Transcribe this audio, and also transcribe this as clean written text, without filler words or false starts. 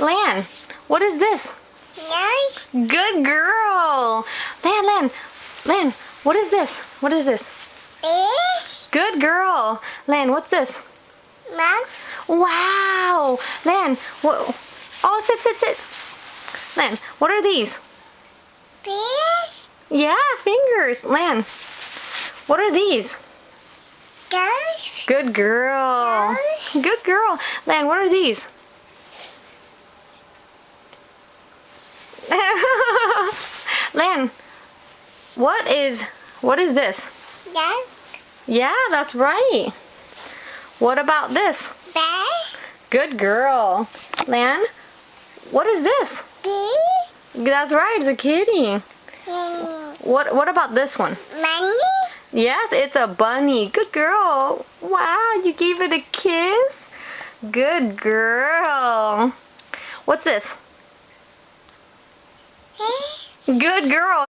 Lan, what is this? Nice. Good girl. Lan, what is this? What is this? Fish. Good girl. Lan, what's this? Mouse. Wow. Lan, what? Oh, sit. Lan, what are these? Fish. Yeah, fingers. Lan, what are these? Ghost. Good girl. Ghost. Good girl. Lan, what are these? Lan, what is this? Duck. Yeah, that's right. What about this? Bear. Good girl. Lan, what is this? Key. That's right, it's a kitty. What about this one? Money. Yes, it's a bunny. Good girl. Wow, you gave it a kiss? Good girl. What's this? Hey. Good girl.